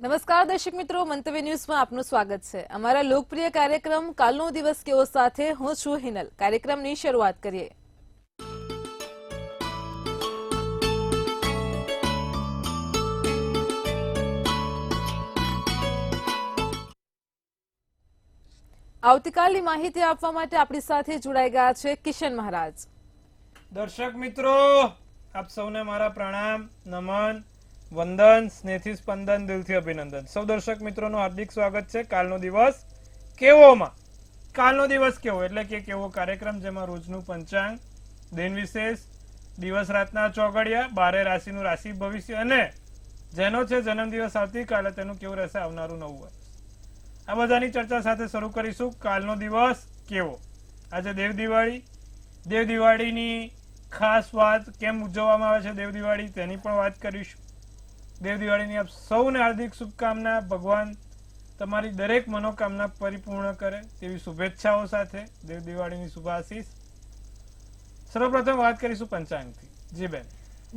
નમસ્કાર દર્શક મિત્રો, મંતવ્ય ન્યૂઝમાં આપનું સ્વાગત છે. અમારા લોકપ્રિય કાર્યક્રમ કાલનો દિવસ કેવો સાથે હું છું હિનલ. કાર્યક્રમની શરૂઆત કરીએ. આવતીકાલની માહિતી આપવા માટે આપણી સાથે જોડાઈ ગયા છે કિશન મહારાજ. દર્શક મિત્રો, આપ સૌને મારા પ્રણામ, નમન, વંદન, સ્નેહથી સ્પંદન, દિલથી અભિનંદન. સૌ દર્શક મિત્રોનું હાર્દિક સ્વાગત છે કાલનો દિવસ કેવોમાં. કાલનો દિવસ કેવો એટલે કે કેવો કાર્યક્રમ જેમાં રોજનું પંચાંગ, દિન વિશેષ, દિવસ રાતના ચોઘડિયા, 12 રાશિનું રાશિ ભવિષ્ય અને જેનો છે જન્મદિવસ આવતીકાલે તેનું કેવું રહેશે આવનારું નવું વર્ષ. આ બધાની ચર્ચા સાથે શરૂ કરીશું. કાલનો દિવસ કેવો. આજે દેવ દિવાળી. દેવ દિવાળીની ખાસ વાત કેમ ઉજવવામાં આવે છે દેવ દિવાળી તેની પણ વાત કરીશું. દેવ દિવાળીની આપ સૌને હાર્દિક શુભકામના. ભગવાન તમારી દરેક મનોકામના પરિપૂર્ણ કરે તેવી શુભેચ્છાઓ સાથે દેવ દિવાળીની શુભાશીષ. સર્વપ્રથમ વાત કરીશું પંચાંગથી. જી બેન.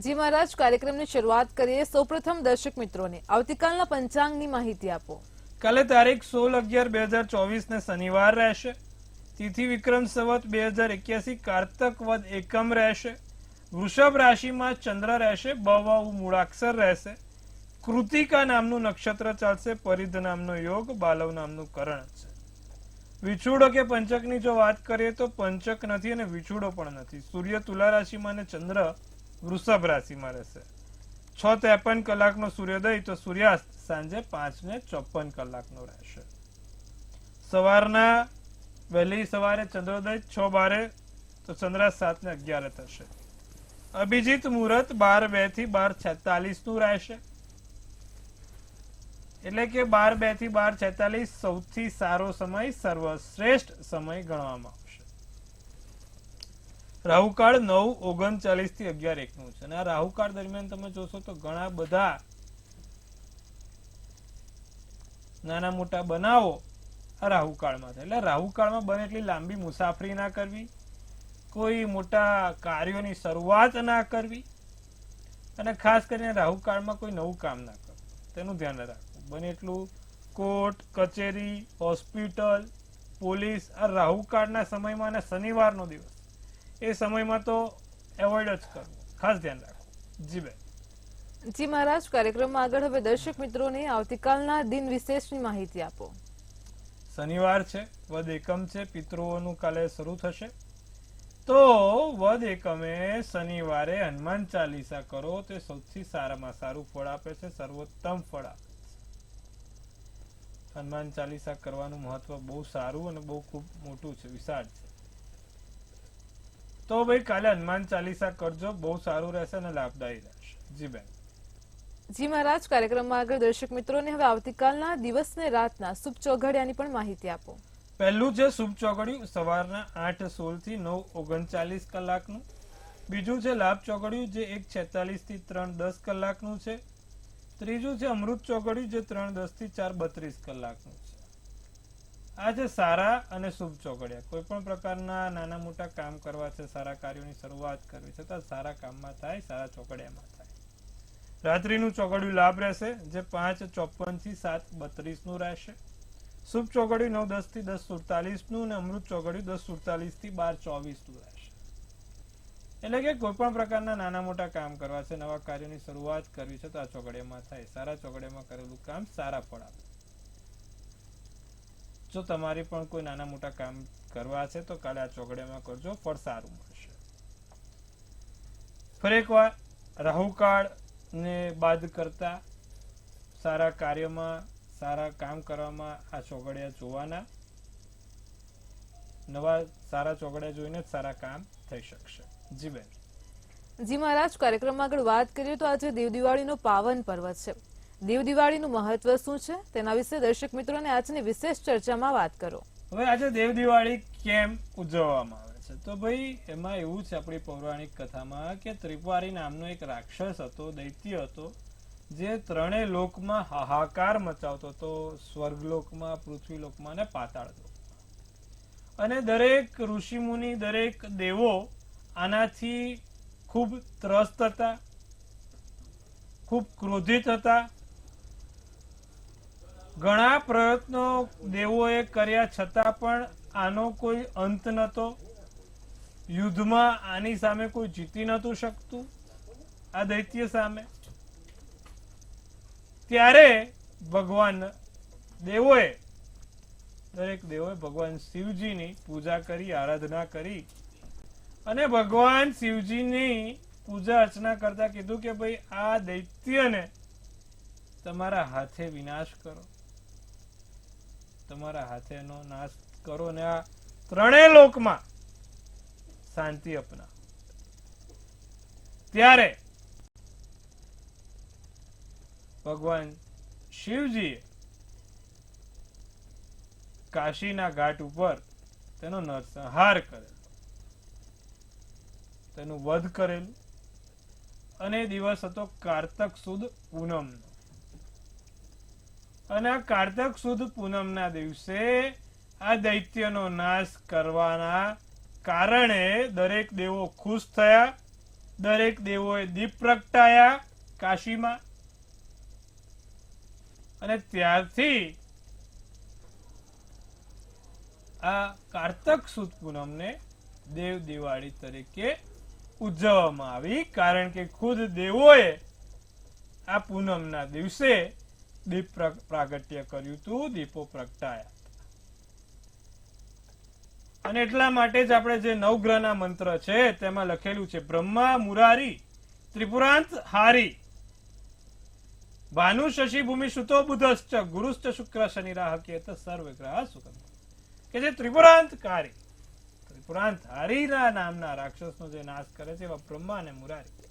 જી મહારાજ, કાર્યક્રમની શરૂઆત કરીએ. સૌપ્રથમ દર્શક મિત્રોને આવતીકાલના પંચાંગની માહિતી આપો. કાલે તારીખ 16/11/2024 ને શનિવાર રહેશે. તિથિ વિક્રમ સંવત 2081 કારતક વદ એકમ રહેશે. વૃષભ રાશિમાં ચંદ્ર રહેશે. બવ મૂળાક્ષર રહેશે. કૃતિકા નામનું નક્ષત્ર ચાલશે. પરિધ નામનો યોગ, બાલવ નામનું કરણ છે. વિછુડો કે પંચકની જો વાત કરીએ તો પંચક નથી અને વિછુડો પણ નથી. સૂર્ય તુલા રાશિમાં અને ચંદ્ર વૃષભ રાશિમાં રહેશે. 6:53 કલાકનો સૂર્યોદય તો સૂર્યાસ્ત સાંજે 5:54 કલાકનો રહેશે. સવારના વહેલી સવારે ચંદ્રોદય 6:12 તો ચંદ્રાસ્ત 7:11 થશે. અભિજીત મુહૂર્ત 12:02 થી 12:46 નું રહેશે. એટલે કે 12:02 થી 12:46 સૌથી સારો સમય, સર્વશ્રેષ્ઠ સમય ગણવામાં આવશે. રાહુકાળ 9:39 થી 11:01 નું છે અને આ રાહુકાળ દરમિયાન તમે જોશો તો ઘણા બધા નાના મોટા બનાવો આ રાહુકાળમાં થાય. એટલે રાહુકાળમાં બને એટલી લાંબી મુસાફરી ના કરવી, કોઈ મોટા કાર્યોની શરૂઆત ના કરવી અને ખાસ કરીને રાહુકાળમાં કોઈ નવું કામ ના કરવું, તેનું ધ્યાન રાખવું. બને એટલું કોર્ટ કચેરી, હોસ્પિટલ, પોલીસ આ રાહુકાળના સમયમાં અને શનિવારનો દિવસ એ સમયમાં તો એવોઇડ જ કરવું, ખાસ ધ્યાન રાખવું. જી બેન. જી મહારાજ, કાર્યક્રમમાં આગળ હવે દર્શક મિત્રોને આવતીકાલના દિન વિશેષની માહિતી આપો. શનિવાર છે, વદ એકમ છે, પિતૃઓનું કાલે શરૂ થશે. તો વદ એકમે શનિવારે હનુમાન ચાલીસા કરો તે સૌથી સારામાં સારું ફળ આપે છે, સર્વોત્તમ ફળ આપે છે. હનુમાન ચાલીસા કરવાનું મહત્વ બહુ સારું અને બહુ ખૂબ મોટું છે, વિશાળ છે. તો ભાઈ કાલે હનુમાન ચાલીસા કરજો, બહુ સારું રહેશે અને લાભદાયી રહેશે. જી બેન. જી મહારાજ, કાર્યક્રમમાં આગળ દર્શક મિત્રોને હવે આવતીકાલના દિવસ ને રાતના શુભ ચોઘડિયાની પણ માહિતી આપો. પહેલું છે શુભ ચોઘડિયું સવારના 8:16 થી 9:39 કલાકનું. બીજું છે લાભ ચોઘડિયું જે 1:46 થી 3:10 કલાકનું છે. ત્રીજું છે અમૃત ચોઘડિયું જે 3:10 થી 4:32 કલાકનું છે. આ છે સારા અને શુભ ચોઘડિયા. કોઈ પણ પ્રકારના નાના મોટા કામ કરવા છે, સારા કાર્યોની શરૂઆત કરવી છે તો સારા કામમાં થાય, સારા ચોઘડિયામાં થાય. રાત્રિનું ચોઘડિયું લાભ રહેશે જે 5:54 થી 7:32 નું રહેશે. શુભ ચોઘડિયું 9:10 થી 10:47 નું અને અમૃત ચોઘડિયું 10:47 થી 12:24 નું રહેશે. એટલે કે કોઈ પણ પ્રકારના નાના મોટા કામ કરવા છે, નવા કાર્યોની શરૂઆત કરવી છે તો આ ચોઘડિયામાં થાય. સારા ચોઘડિયામાં કરેલું કામ સારા ફળ આપે. જો તમારી પણ કોઈ નાના મોટા કામ કરવા છે તો કાલે આ ચોઘડિયામાં કરજો, ફળ સારું મળશે. ફરી એકવાર રાહુકાળ ને બાદ કરતા સારા કાર્યમાં, સારા કામ કરવામાં આ ચોઘડિયા જોવાના. નવા સારા ચોઘડિયા જોઈને જ સારા કામ થઈ શકશે. જી બેન. જી મહારાજ, કાર્યક્રમમાં આગળ વાત કરીએ તો આજે દેવ દિવાળીનો પાવન પર્વ છે. દેવ દિવાળીનું મહત્વ શું છે તેના વિશે દર્શક મિત્રોને આજની વિશેષ ચર્ચામાં વાત કરો. હવે આજે દેવ દિવાળી કેમ ઉજવવામાં આવે છે તો ભાઈ એમાં એવું છે આપણી પૌરાણિક કથામાં કે ત્રિપુરારી નામનો એક રાક્ષસ હતો, દૈત્ય હતો, જે ત્રણેય લોકમાં હાહાકાર મચાવતો હતો, સ્વર્ગલોકમાં, પૃથ્વીલોકમાં અને પાતાળ લોકમાં. અને દરેક ઋષિ મુનિ, દરેક દેવો આનાથી ખૂબ ત્રસ્ત હતા, ખૂબ ક્રોધિત હતા ઘણા પ્રયત્નો દેવોએ કર્યા છતાં પણ આનો કોઈ અંત નતો. યુદ્ધમાં આની સામે કોઈ જીતી નતું શકતું, આ દૈત્ય સામે. ત્યારે ભગવાન દેવોએ, દરેક દેવોએ ભગવાન શિવજીની પૂજા કરી, આરાધના કરી અને ભગવાન શિવજીની પૂજા અર્ચના કરતા કીધું કે ભાઈ આ દૈત્યને તમારા હાથે વિનાશ કરો, તમારા હાથે એનો નાશ કરો ને આ ત્રણેય લોકમાં શાંતિ અપનાવો. ત્યારે ભગવાન શિવજીએ કાશીના ઘાટ ઉપર તેનો નરસંહાર કરેલો, તેનું વધ કરેલું. અને દિવસ હતો કારતક સુદ પૂનમનો. અને આ કારતક સુદ પૂનમના દિવસે આ દૈત્યનો નાશ કરવાના કારણે દરેક દેવો ખુશ થયા. દરેક દેવોએ દીપ પ્રગટાયા કાશીમાં. અને ત્યારથી આ કારતક સુદ પૂનમને દેવ દિવાળી તરીકે ઉજવવામાં આવી, કારણ કે ખુદ દેવોએ આ પૂનમના દિવસે દીપ પ્રાગટ્ય કર્યું હતું, દીપો પ્રગટાયા. અને એટલા માટે જ આપણે જે નવગ્રહના મંત્ર છે તેમાં લખેલું છે બ્રહ્મા મુરારી ત્રિપુરાંત હારી ભાનુ શશી ભૂમિ સુતો બુધશ્ચ ગુરુશ્ચ શુક્ર શનિ રાહ કેત સર્વ ગ્રહ સુખમ. કે જે ત્રિપુરાંતકારી, ત્રિપુરાંત હારીના નામના રાક્ષસનો જે નાશ કરે છે એવા બ્રહ્મા અને મુરારી.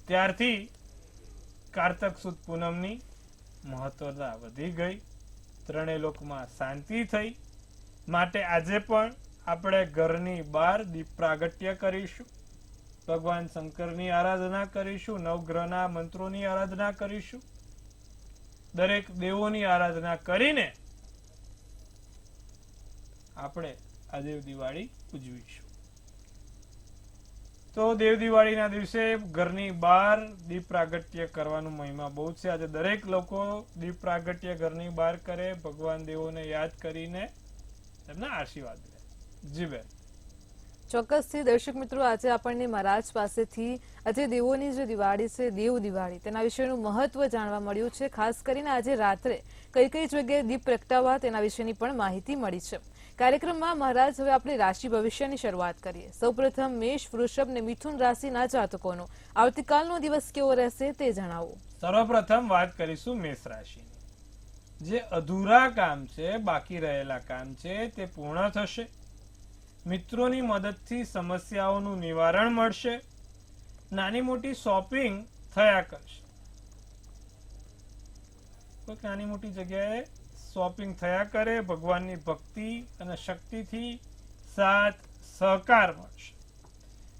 ત્યારથી કારતક સુદ પૂનમની મહત્વતા વધી ગઈ, ત્રણેય લોકમાં શાંતિ થઈ. માટે આજે પણ આપણે ઘરની બહાર દીપ પ્રાગટ્ય કરીશું, ભગવાન શંકરની આરાધના કરીશું, નવગ્રહના મંત્રોની આરાધના કરીશું, દરેક દેવોની આરાધના કરીને આપણે આ દેવ દિવાળી ઉજવીશું. તો દેવ દિવાળીના દિવસે ઘરની બહાર દીપ પ્રાગટ્ય કરવાનું મહિમા બહુ છે. આજે દરેક લોકો દીપ પ્રાગટ્ય ઘરની બહાર કરે, ભગવાન દેવોને યાદ કરીને એમના આશીર્વાદ લે. જી બેન. ચોક્કસથી દર્શક મિત્રો, આજે આપણને મહારાજ પાસેથી આજે દેવોની જે દિવાળી છે, દેવ દિવાળી, તેના વિશેનું મહત્વ જાણવા મળ્યું છે. ખાસ કરીને આજે રાત્રે કઈ કઈ જગ્યાએ દીપ પ્રગટાવવા તેના વિશેની પણ માહિતી મળી છે. કાર્યક્રમમાં મહારાજ, હવે આપણે રાશિ ભવિષ્યની શરૂઆત કરીએ. સૌપ્રથમ મેષ, વૃષભ ને મિથુન રાશિના જાતકોનો આવતીકાલનો દિવસ કેવો રહેશે તે જણાવો. સર્વપ્રથમ વાત કરીશું મેષ રાશિની. જે અધૂરા કામ છે, બાકી રહેલા કામ છે તે પૂર્ણ થશે. મિત્રોની મદદથી સમસ્યાઓનું નિવારણ મળશે. નાની મોટી શોપિંગ થયા કરશે. કોઈક નાની મોટી જગ્યાએ શોપિંગ થયા કરે. ભગવાનની ભક્તિ અને શક્તિથી સાથ સહકાર મળશે.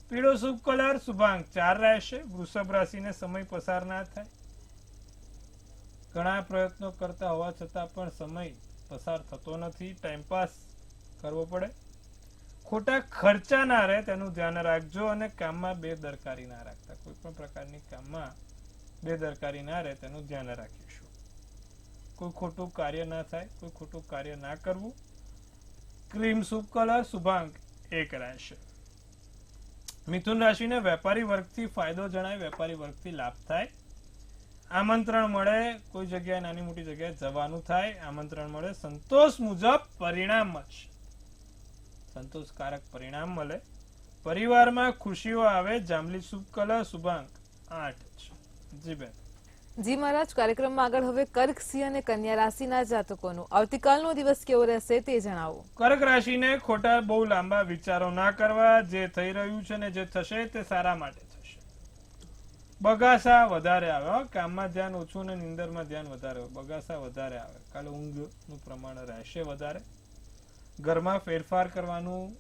પીળો શુભ કલર શુભાંક 4 રહેશે. વૃષભ રાશિને સમય પસાર ના થાય. ઘણા પ્રયત્નો કરતા હોવા છતાં પણ સમય પસાર થતો નથી, ટાઈમપાસ કરવો પડે. ખોટા ખર્ચા ના રહે તેનું ધ્યાન રાખજો. અને કામમાં બેદરકારી ના રાખતા, કોઈ પણ પ્રકારની કામમાં બેદરકારી ના રહે તેનું ધ્યાન રાખીશું. કોઈ ખોટું કાર્ય ના થાય, કોઈ ખોટું કાર્ય ના કરવું. ક્રીમ શુભ કલર શુભાંક 1 રહેશે. મિથુન રાશિને વેપારી વર્ગથી ફાયદો જણાય, વેપારી વર્ગથી લાભ થાય. આમંત્રણ મળે, કોઈ જગ્યાએ નાની મોટી જગ્યાએ જવાનું થાય, આમંત્રણ મળે. સંતોષ મુજબ પરિણામ મળશે, સંતોષકારક પરિણામ મળે. પરિવારમાં ખુશીઓ આવે. જાંબલી શુભ કલર શુભાંક 8 છે. જી બેન. જી મહારાજ, કાર્યક્રમમાં આગળ હવે કર્ક, સિંહ અને કન્યા રાશિના જાતકોનો આવતીકાલનો દિવસ કેવો રહેશે તે જણાવો. કર્ક રાશિને ખોટા બહુ લાંબા વિચારો ના કરવા. જે થઈ રહ્યું છે ને જે થશે તે સારા માટે થશે. બગાસા વધારે આવે, કામમાં ધ્યાન ઓછું ને નિંદરમાં ધ્યાન વધારે હોય. બગાસા વધારે આવે. કાલે ઊંઘનું પ્રમાણ રહેશે વધારે. ઘરમાં ફેરફાર કરવાનું,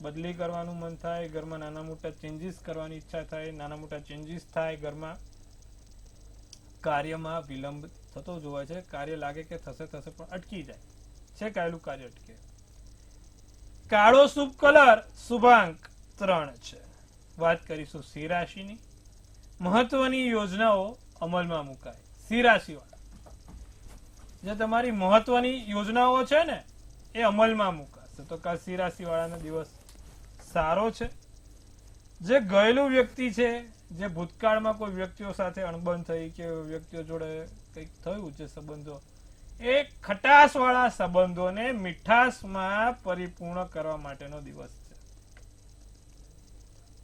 બદલી કરવાનું મન થાય. ઘરમાં નાના મોટા ચેન્જીસ કરવાની ઈચ્છા થાય, નાના મોટા ચેન્જીસ થાય. ઘરમાં કાર્યમાં વિલંબ થતો જોવાય છે. કાર્ય લાગે કે થશે થશે પણ અટકી જાય છે, કાયલું કાર્ય અટકે. કાળો શુભ કલર શુભાંક 3 છે. વાત કરીશું સિંહ રાશિની. મહત્વની યોજનાઓ અમલમાં મુકાય. સિંહ રાશિવાળા જે તમારી મહત્વની યોજનાઓ છે ને એ અમલમાં મુકાશે. તો કાલ સિંહ રાશિવાળાનો દિવસ સારો છે. જે ગયેલું વ્યક્તિ છે, જે ભૂતકાળમાં કોઈ વ્યક્તિઓ સાથે અણબન થઈ કે વ્યક્તિઓ જોડે કંઈક થયું, જે સંબંધો એ ખટાશ વાળા સંબંધોને મીઠાશમાં પરિપૂર્ણ કરવા માટેનો દિવસ છે.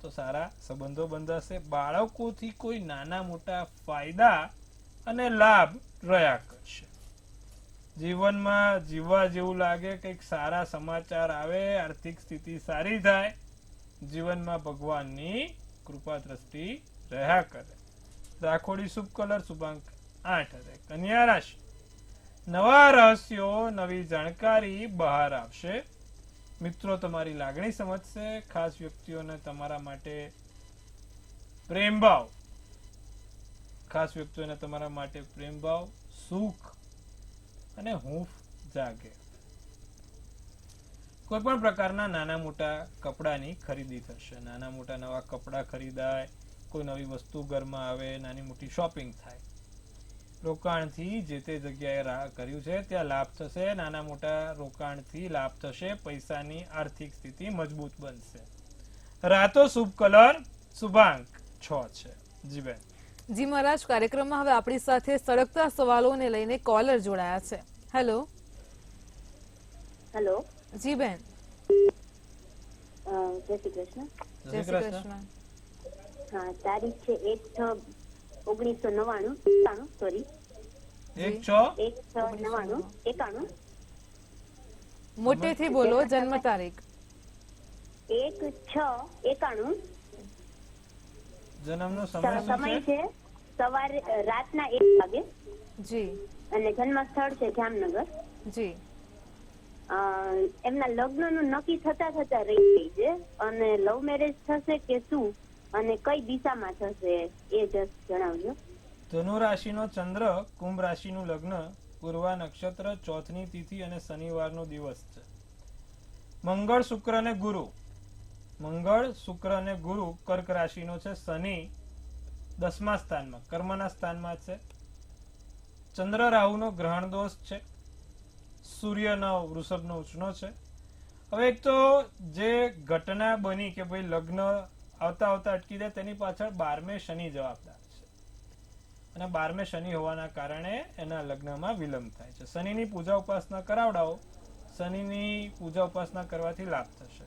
તો સારા સંબંધો બંધાશે. બાળકોથી કોઈ નાના મોટા ફાયદા અને લાભ રહ્યા કરશે. જીવનમાં જીવવા જેવું લાગે, કંઈક સારા સમાચાર આવે, આર્થિક સ્થિતિ સારી થાય, જીવનમાં ભગવાનની કૃપા દ્રષ્ટિ રહ્યા કરે. રાખોડી શુભ કલર, શુભાંક 8. કન્યા રાશિ નવા રહસ્યો, નવી જાણકારી બહાર આવશે. મિત્રો તમારી લાગણી સમજશે. ખાસ વ્યક્તિઓને તમારા માટે પ્રેમભાવ, સુખ અને હૂંફ જાગે. કોઈ પણ પ્રકારના નાના મોટા કપડાની ખરીદી થશે. નાના મોટા નવા કપડા ખરીદાય, કોઈ નવી વસ્તુ ઘરમાં આવે, નાની મોટી શોપિંગ થાય. રોકાણથી જે તે જગ્યાએ કર્યું છે ત્યાં લાભ થશે. નાના મોટા રોકાણથી લાભ થશે. પૈસાની આર્થિક સ્થિતિ મજબૂત બનશે. રાતો શુભ કલર, શુભાંક 6 છે. જી બેન. જી મહારાજ, કાર્યક્રમમાં હવે આપણી સાથે સળગતા સવાલોને લઈને કોલર જોડાયા છે. હેલો. હેલો. જી બેન. જય શ્રી કૃષ્ણ. જય શ્રી કૃષ્ણ. હા, તારીખ છે 1/6/1999. સોરી, 1/6/1991. મોટેથી બોલો. જન્મ તારીખ 1/6/91. જન્મનો સમય છે સવારે રાતના 1 વાગે. જી. અને જન્મ સ્થળ છે જામનગર. જી. એમના લગ્નનું નક્કી થતા રહી ગઈ છે. અને લવ મેરેજ થશે કે શું, અને કઈ દિશામાં થશે એ જસ્ટ જણાવજો. ધનુ રાશિનો ચંદ્ર, કુંભ રાશિનું લગ્ન, પૂર્વા નક્ષત્ર, ચોથની તિથિ અને શનિવારનો દિવસ છે. મંગળ શુક્ર અને ગુરુ કર્ક રાશિનો છે. શનિ 10મા સ્થાનમાં, કર્મના સ્થાનમાં છે. ચંદ્ર રાહુનો ગ્રહણ દોષ છે. સૂર્યનો વૃષભનો ઉષ્ણો છે. હવે એક તો જે ઘટના બની કે ભાઈ લગ્ન આવતા અટકી જાય, તેની પાછળ 12મે શનિ જવાબદાર છે. અને 12મે શનિ હોવાના કારણે એના લગ્નમાં વિલંબ થાય છે. શનિની પૂજા ઉપાસના કરાવડાવો. શનિની પૂજા ઉપાસના કરવાથી લાભ થશે.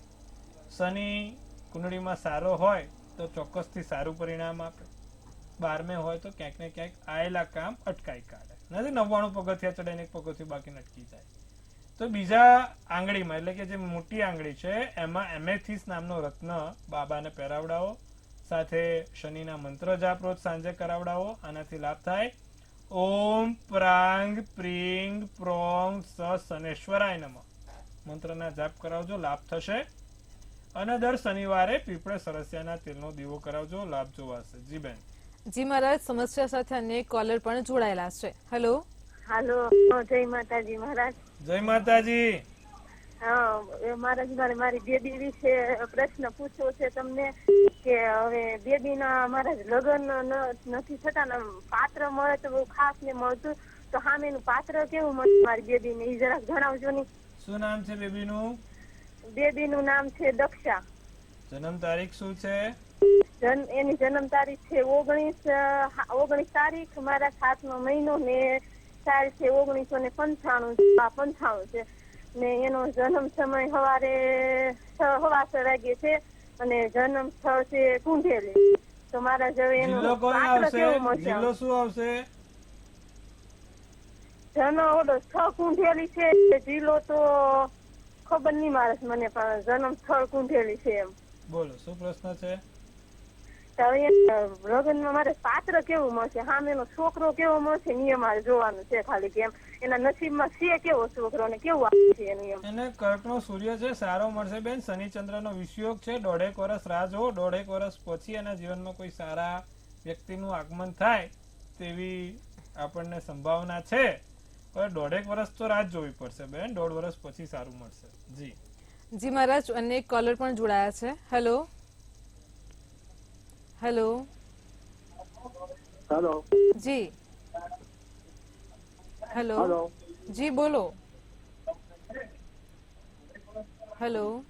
શનિ કુંડળીમાં સારો હોય તો ચોક્કસથી સારું પરિણામ આપે. 12મે હોય તો ક્યાંક ને ક્યાંક આયેલા કામ અટકાઈ કાઢે. નથી 99 પગથિયા ચડાઈને એક પગથિયું બાકી અટકી જાય. તો બીજા આંગળીમાં, એટલે કે જે મોટી આંગળી છે એમાં એમેથિસ નામનો રત્ન બાબાને પહેરાવડાવો. સાથે શનિના મંત્ર જાપ રોજ સાંજે કરાવડાવો. આનાથી લાભ થાય. ઓમ પ્રાંગ પ્રીંગ પ્રોંગ સ શનેશ્વરાય નમઃ મંત્રના જાપ કરાવજો, લાભ થશે. અને દર શનિવારે પીપળે સરસિયાના તેલનો દીવો કરાવજો, લાભ જોવાશે. જી બેન. જી મહારાજ, સમસ્યા સાથે અન્ય એક કોલર પણ જોડાયેલા છે. હેલો. હાલો. જય માતાજી મહારાજ. જય માતાજી. હા મહારાજ, મારી બેબી વિશે પ્રશ્ન પૂછવો છે તમને કે હવે બેબીના મહારાજ લગ્ન નથી થતા ને પાત્ર મળે તો બહુ ખાસ ને મળતું, તો સામેનું પાત્ર કેવું મળે મારી બેબીને એ જરાક જણાવજો ને. શું નામ છે બેબીનું? બેબીનું નામ છે દક્ષા. જન્મ તારીખ શું છે? એની જન્મ તારીખ છે 19 તારીખ મારા 7મો મહિનો ને સાલ છે 1995 છે. ને એનો જન્મ સમય સવારે 6:15 વાગે છે. અને જન્મ સ્થળ છે કુંઢેલી. તો મારા જવે એનો પાત્ર કેવું મળશે? જિલ્લો શું આવશે? જન્મ ઓલો 6 કુંઢેલી છે. જિલ્લો તો ખબર નહીં મારે મને, પણ જન્મ સ્થળ કુંઢેલી છે. એમ બોલો, શું પ્રશ્ન છે? લગ્નમાં મારે પાત્ર કેવું મળશે, સામેનો છોકરો કેવો મળશે નિયમ મારે જોવાનું છે ખાલી, કે એના નસીબમાં છે કેવો છોકરો ને કેવું આવે છે એનું. એને કર્કનો સૂર્ય છે, સારો મળશે બેન. શનિ ચંદ્રનો વિષયોગ છે. 1.5 વર્ષ રાહ જુઓ. 1.5 વર્ષ પછી એના જીવનમાં કોઈ સારા વ્યક્તિનું આગમન થાય તેવી આપણને સંભાવના છે. પણ 1.5 વર્ષ તો રાહ જોવી પડશે બેન. 1.5 વર્ષ પછી સારું મળશે. જી. જી મહારાજ, અન્ય એક કોલર પણ જોડાયા છે. હેલો. હેલો. હેલો જી હેલો હેલો જી બોલો હેલો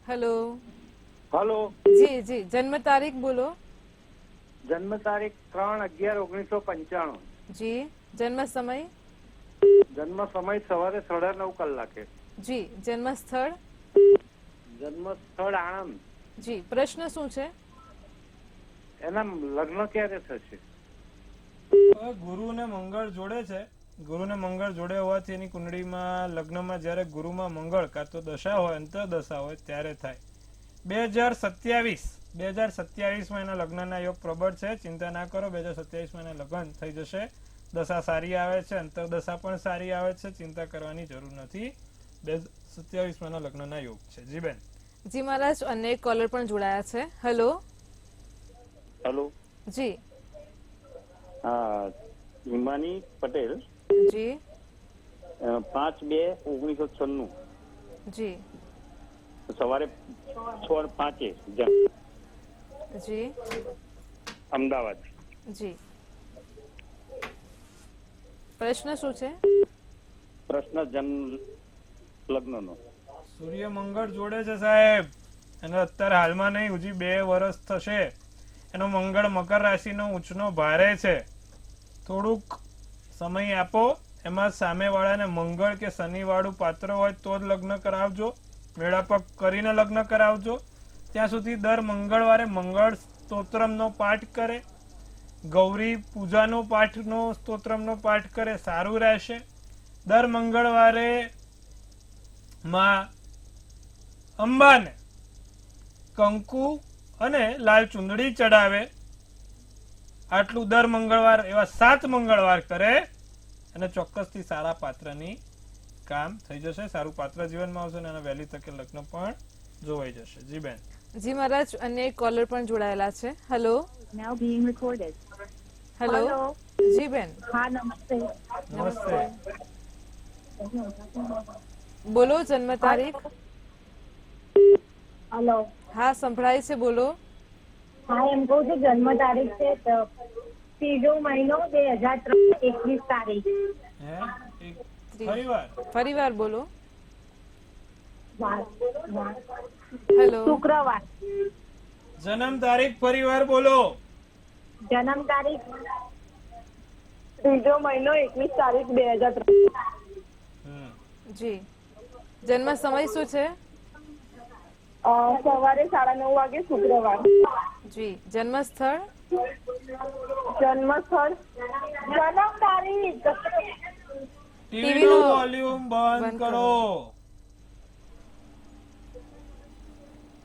હેલો હેલો જી જી જન્મ તારીખ બોલો જન્મ તારીખ 3/11/1995. જી જન્મ સમય જન્મ સમય સવારે 9:30 કલાકે. જી જન્મ સ્થળ જન્મ સ્થળ આણંદ. જી પ્રશ્ન શું છે એના લગ્ન ક્યારે થશે? હવે ગુરુ અને મંગળ જોડે છે. ગુરુ ને મંગળ જોડે હોવાથી એની કુંડળીમાં લગ્નમાં જ્યારે ગુરુમાં મંગળ કાં તો દશા હોય અંતરદશા હોય ત્યારે થાય. 2027માં એના લગ્નના યોગ પ્રબળ છે. ચિંતા ના કરો, 2027માં એના લગ્ન થઈ જશે. દશા સારી આવે છે, અંતરદશા પણ સારી આવે છે, ચિંતા કરવાની જરૂર નથી. 2027માં એના લગ્નના યોગ છે. જી બેન. જી મહારાજ અન્ય એક કોલર પણ જોડાયા છે. હેલો હેલો જી હા હિમાની પટેલ. જી 5/2/1996 જી સવારે 6:05 જી અમદાવાદ. જી પ્રશ્ન શું છે પ્રશ્ન જન્મ લગ્નનો. સૂર્ય મંગળ જોડે છે સાહેબ. એનો અત્યારે હાલમાં નહીં, હજી 2 વર્ષ થશે. એનો મંગળ મકર રાશિનો ઉંચનો ભારે છે. થોડુંક સમય આપો. એમાં સામેવાળાને મંગળ કે શનિવાળું પાત્ર હોય તો જ લગ્ન કરાવજો. મેળાપક કરીને લગ્ન કરાવજો. ત્યાં સુધી દર મંગળવારે મંગળ સ્તોત્રમનો પાઠ કરે, ગૌરી પૂજાનો પાઠનો સ્તોત્રમનો પાઠ કરે, સારું રહેશે. દર મંગળવારે માં અંબાને કંકુ અને લાલ ચુંદડી ચડાવે. આટલું દર મંગળવાર, એવા 7 મંગળવાર કરે અને ચોક્કસથી સારા પાત્રની કામ થઈ જશે. સારું પાત્ર જીવનમાં આવશે અને એના વહેલી તકે લગ્ન પણ જોવાઈ જશે. જી બેન. જી મહારાજ અન્ય એક કોલર પણ જોડાયેલા છે. Hello Now being recorded. Hello Hello. જી બેન હા નમસ્તે. નમસ્તે. બોલો જન્મ તારીખ હલો હા સંભળાય છે બોલો હા એમ કહું છું જન્મ તારીખ છે 3 મહિનો 2003 21 તારીખ. હે ફરીવાર ફરીવાર બોલો વાર. હેલો શુક્રવાર. જન્મ તારીખ ફરીવાર બોલો. જન્મ તારીખ 3 મહિનો 21 તારીખ 2003. હમ. જી જન્મ સમય શું છે સવારે 9:30 વાગે શુક્રવાર. જી જન્મ સ્થળ જન્મ સ્થળ જન્મ તારીખ ટીવી નો વોલ્યુમ બંધ કરો.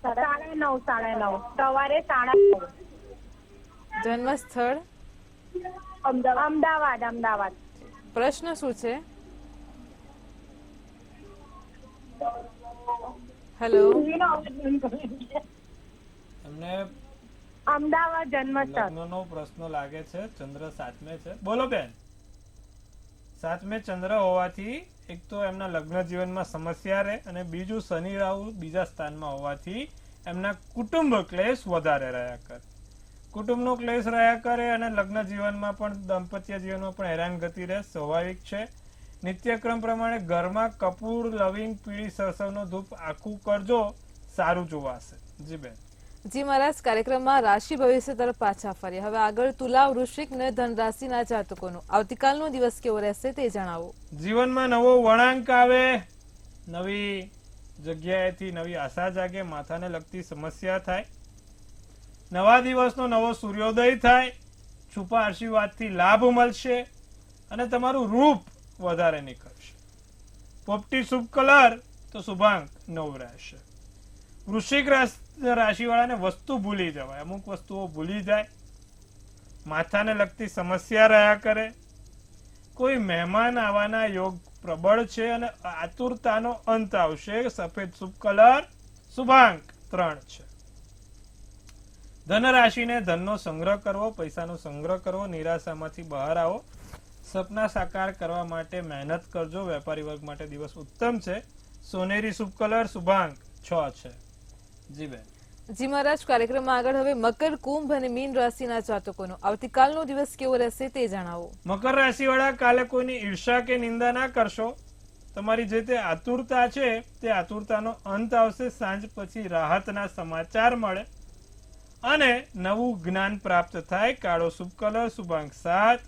9:30 સવારે 9:30. જન્મ સ્થળ અમદાવાદ. પ્રશ્ન શું છે હેલો તમને અમદાવાદ જન્મ સ્થળ. લગ્નનો પ્રશ્ન લાગે છે. ચંદ્ર 7મે છે. બોલો બેન. 7મે ચંદ્ર હોવાથી એક તો એમના લગ્ન જીવનમાં સમસ્યા રહે અને બીજું શનિ રાહુ બીજા સ્થાનમાં હોવાથી એમના કુટુંબ ક્લેશ વધારે રહ્યા કરે. કુટુંબનો ક્લેશ રહ્યા કરે અને લગ્ન જીવનમાં પણ દાંપત્ય જીવનમાં પણ હેરાનગતિ રહે, સ્વાભાવિક છે. નિત્યક્રમ પ્રમાણે ઘરમાં કપૂર, લવિંગ, પીળી સરસવનો ધૂપ આખું કરજો, સારું જોવાશે. જી બેન. જી મહારાજ કાર્યક્રમમાં રાશિ ભવિષ્ય તરફ પાછા ફરીએ. હવે આગળ તુલા, વૃશ્ચિક ને ધન રાશિના જાતકોનો આવતીકાલનો દિવસ કેવો રહેશે તે જણાવો. જીવનમાં નવો વળાંક આવે, નવી જગ્યાએથી નવી આશા જાગે, માથાને લગતી સમસ્યા થાય, નવા દિવસનો નવો સૂર્યોદય થાય, છુપા આશીર્વાદથી લાભ મળશે અને તમારું રૂપ વધારે નીકળશે. પોપટી શુભ કલર તો શુભાંક 9 રહેશે. વૃશ્ચિક રાશિવાળાને વસ્તુ ભૂલી જવાય, અમુક વસ્તુઓ ભૂલી જાય, માથાને લગતી સમસ્યા રહ્યા કરે, કોઈ મહેમાન આવવાના યોગ પ્રબળ છે અને આતુરતાનો અંત આવશે. સફેદ શુભ કલર શુભાંક 3 છે. ધન રાશિને ધનનો સંગ્રહ કરવો, પૈસાનો સંગ્રહ કરવો, નિરાશામાંથી બહાર આવો, સપના સાકાર કરવા માટે મહેનત કરજો. વેપારી વર્ગ માટે દિવસ ઉત્તમ છે. સોનેરી શુભ કલર શુભાંક 6 છે. જી બેન. જી મહારાજ, કાર્યક્રમમાં આગળ હવે મકર, કુંભ અને મીન રાશિના જાતકોનો આવતીકાલનો દિવસ કેવો રહેશે તે જણાવો. મકર રાશિ વાળા, કાલે કોઈની ઈર્ષા કે નિંદા ના કરશો. તમારી જે તે આતુરતા છે તે આતુરતાનો અંત આવશે. સાંજ પછી રાહતના સમાચાર મળે અને નવું જ્ઞાન પ્રાપ્ત થાય. કાળો શુભ કલર, શુભાંક 7.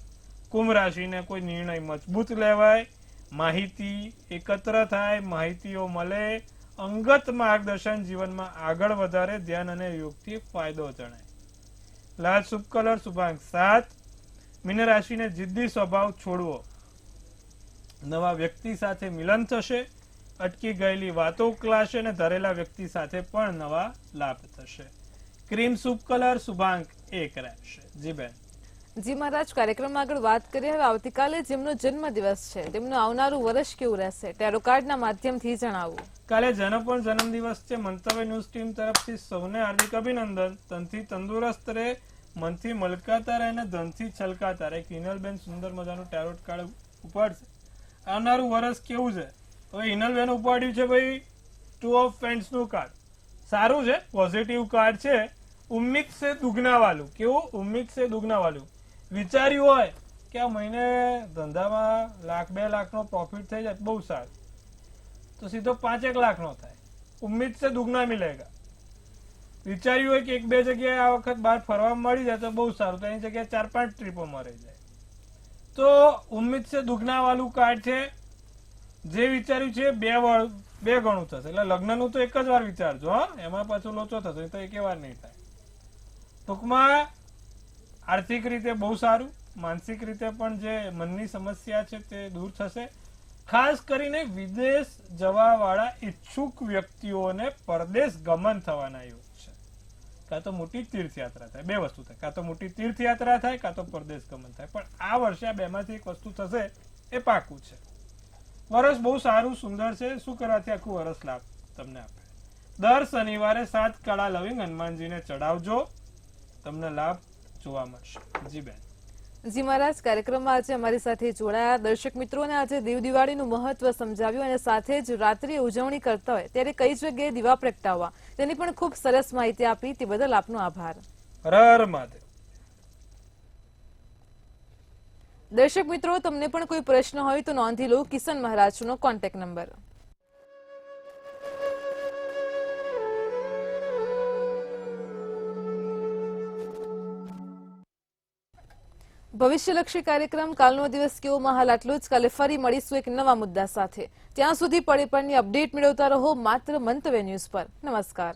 કુંભ રાશિને કોઈ નિર્ણય મજબૂત લેવાય, માહિતી એકત્ર થાય, માહિતીઓ મળે, અંગત માર્ગદર્શન જીવનમાં આગળ વધારે, ધ્યાન અને યોગથી ફાયદો જણાય. લાલ શુભ કલર, શુભાંક 7. મીન રાશિને જિદ્દી સ્વભાવ છોડવો. નવા વ્યક્તિ સાથે મિલન થશે, અટકી ગયેલી વાતો ઉકલાશે અને ધરેલા વ્યક્તિ સાથે પણ નવા લાભ થશે. ક્રીમ શુભ કલર, શુભાંક 1 રહેશે. જી બેન. જી મહારાજ, કાર્યક્રમમાં આગળ વાત કરીએ હવે આવતીકાલે જેમનો જન્મદિવસ છે તેમનું આવનારું વર્ષ કેવું રહેશે ટેરો કાર્ડના માધ્યમથી જણાવો. કાલે જેનો પણ જન્મદિવસ છે, મંતવ્ય ન્યૂઝ ટીમ તરફથી સૌને હાર્દિક અભિનંદન. તનથી તંદુરસ્ત રહે, મનથી મલકાતા રહે અને ધનથી છલકાતા રહે. હિનલબેન સુંદર મજાનું ટેરોટ કાર્ડ ઉપાડશે. આવનારું વર્ષ કેવું છે? હવે હિનલબેન ઉપાડ્યું છે ભાઈ 2 ઓફ પેન્ટ્સ નું કાર્ડ. સારું છે, પોઝિટિવ કાર્ડ છે. ઉમ્મીદ સે દુગના વાલું. કેવું? ઉમ્મીદ સે દુગના વાલું. વિચાર્યું હોય કે આ મહિને ધંધામાં 1,00,000-2 લાખનો પ્રોફિટ થઈ જાય, બહુ સારું, તો સીધો 5-1 લાખનો થાય. ઉમ્મીદ સે દુગના મિલેગા. વિચાર્યું હોય કે 1-2 જગ્યાએ આ વખત બહાર ફરવા મળી જાય તો બહુ સારું, તો એની જગ્યાએ 4-5 ટ્રીપો મળી જાય. તો ઉમ્મીદ સે દુગના વાળું કાર્ડ છે. જે વિચાર્યું છે 2 ગણું થશે. એટલે લગ્નનું તો એક જ વાર વિચારજો, હા, એમાં પાછું લોચો થશે તો એક વાર નહીં થાય. ટૂંકમાં આર્થિક રીતે બહુ સારું, માનસિક રીતે પણ જે મનની સમસ્યા છે તે દૂર થશે. ખાસ કરીને વિદેશ જવા વાળા ઈચ્છુક વ્યક્તિઓને પરદેશ ગમન થવાના યોગ છે. કાં તો મોટી તીર્થયાત્રા થાય, 2 વસ્તુ થાય. કાં તો મોટી તીર્થયાત્રા થાય, કાં તો પરદેશ ગમન થાય. પણ આ વર્ષે આ બેમાંથી એક વસ્તુ થશે એ પાકું છે. વર્ષ બહુ સારું, સુંદર છે. શું કરવાથી આખું વર્ષ લાભ તમને આપે? દર શનિવારે 7 કાળા લવિંગ હનુમાનજીને ચડાવજો, તમને લાભ જોવા મળશે. જી બેન. જી મહારાજ, કાર્યક્રમમાં આજે અમારી સાથે જોડાયા દર્શક મિત્રોને આજે દેવ દિવાળીનું મહત્વ સમજાવ્યું અને સાથે જ રાત્રિ ઉજવણી કરતા હોય ત્યારે કઈ જગ્યાએ દીવા પ્રગટાવવા તેની પણ ખૂબ સરસ માહિતી આપી. તે બદલ આપનો આભાર. હર હર મહાદેવ. દર્શક મિત્રો, તમને પણ કોઈ પ્રશ્ન હોય તો નોંધી લો કિશન મહારાજનો કોન્ટેક્ટ નંબર. ભવિષ્યલક્ષી કાર્યક્રમ કાલનો દિવસ કેવો હાલ આટલું જ. કાલે ફરી મળીશું એક નવા મુદ્દા સાથે. ત્યાં સુધી પડે પડની અપડેટ મેળવતા રહો માત્ર મંતવ્ય ન્યૂઝ પર. નમસ્કાર.